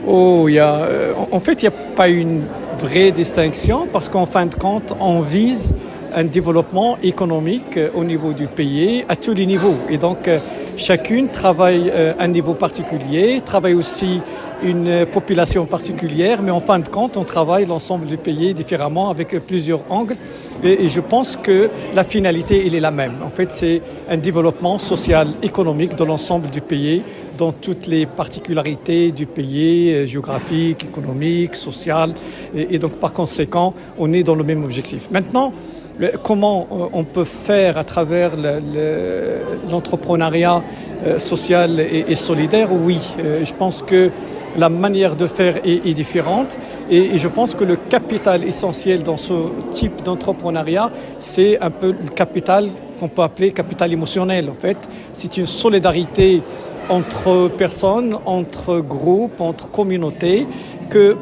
Oh, en fait, il n'y a pas une vraie distinction parce qu'en fin de compte, on vise un développement économique au niveau du pays à tous les niveaux. Et donc, chacune travaille à un niveau particulier, travaille aussi une population particulière, mais en fin de compte, on travaille l'ensemble du pays différemment avec plusieurs angles. Et je pense que la finalité, elle est la même. En fait, c'est un développement social, économique de l'ensemble du pays, dans toutes les particularités du pays, géographiques, économiques, sociales. Et donc, par conséquent, on est dans le même objectif. Maintenant, comment on peut faire à travers l'entrepreneuriat social et solidaire? Oui, je pense que la manière de faire est différente et je pense que le capital essentiel dans ce type d'entrepreneuriat, c'est un peu le capital qu'on peut appeler capital émotionnel. En fait, c'est une solidarité entre personnes, entre groupes, entre communautés, que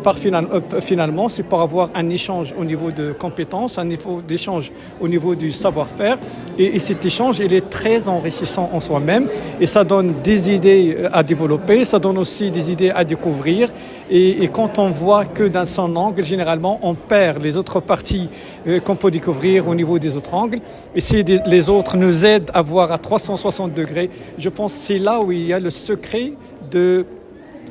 finalement, c'est pour avoir un échange au niveau de compétences, un niveau d'échange au niveau du savoir-faire. Et cet échange, il est très enrichissant en soi-même et ça donne des idées à développer, ça donne aussi des idées à découvrir. Et quand on voit que d'un seul angle, généralement, on perd les autres parties qu'on peut découvrir au niveau des autres angles. Et si les autres nous aident à voir à 360 degrés, je pense que c'est là où il y a le secret de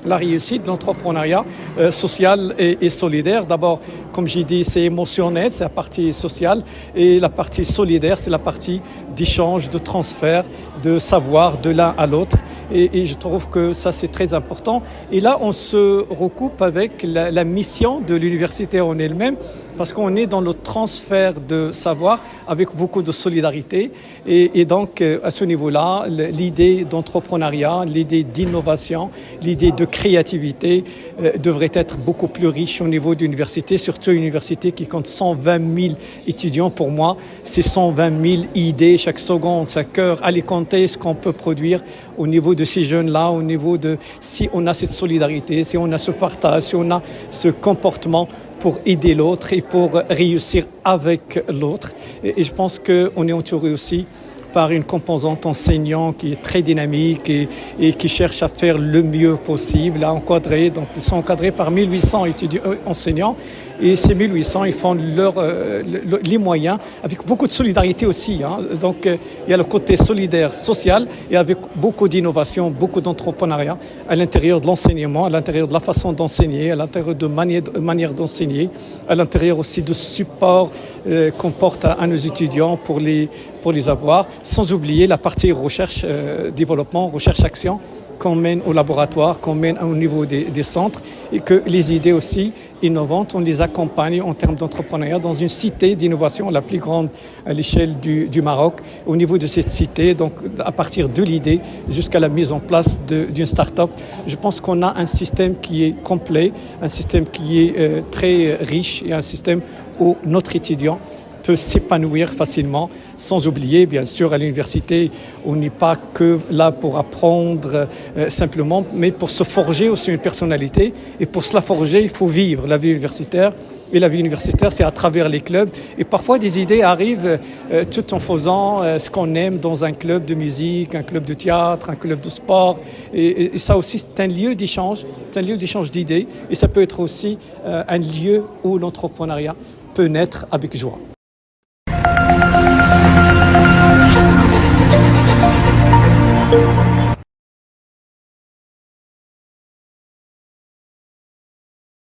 la réussite de l'entrepreneuriat social et solidaire. D'abord, comme j'ai dit, c'est émotionnel, c'est la partie sociale, et la partie solidaire, c'est la partie d'échange, de transfert, de savoir de l'un à l'autre. Et je trouve que ça, c'est très important. Et là, on se recoupe avec la mission de l'université en elle-même, parce qu'on est dans le transfert de savoir avec beaucoup de solidarité. Et donc, à ce niveau-là, l'idée d'entrepreneuriat, l'idée d'innovation, l'idée de créativité devrait être beaucoup plus riche au niveau de l'université, surtout une université qui compte 120 000 étudiants. Pour moi, c'est 120 000 idées chaque seconde, chaque heure. Allez compter ce qu'on peut produire au niveau de ces jeunes-là, au niveau de si on a cette solidarité, si on a ce partage, si on a ce comportement pour aider l'autre et pour réussir avec l'autre. Et je pense qu'on est entouré aussi par une composante enseignant qui est très dynamique et qui cherche à faire le mieux possible, à encadrer. Donc, ils sont encadrés par 1800 enseignants. Et ces 1800, ils font les moyens avec beaucoup de solidarité aussi. Donc, il y a le côté solidaire, social, et avec beaucoup d'innovation, beaucoup d'entrepreneuriat à l'intérieur de l'enseignement, à l'intérieur de la façon d'enseigner, à l'intérieur de manière d'enseigner, à l'intérieur aussi de support qu'on porte à nos étudiants pour les avoir, sans oublier la partie recherche, développement, recherche-action qu'on mène au laboratoire, qu'on mène au niveau des centres et que les idées aussi innovantes, on les accompagne en termes d'entrepreneuriat dans une cité d'innovation la plus grande à l'échelle du Maroc. Au niveau de cette cité, donc à partir de l'idée jusqu'à la mise en place d'une start-up, je pense qu'on a un système qui est complet, un système qui est très riche et un système où notre étudiant peut s'épanouir facilement, sans oublier, bien sûr, à l'université, on n'est pas que là pour apprendre simplement, mais pour se forger aussi une personnalité. Et pour se la forger, il faut vivre la vie universitaire. Et la vie universitaire, c'est à travers les clubs. Et parfois, des idées arrivent tout en faisant ce qu'on aime dans un club de musique, un club de théâtre, un club de sport. Et ça aussi, c'est un lieu d'échange, c'est un lieu d'échange d'idées. Et ça peut être aussi un lieu où l'entrepreneuriat peut naître avec joie.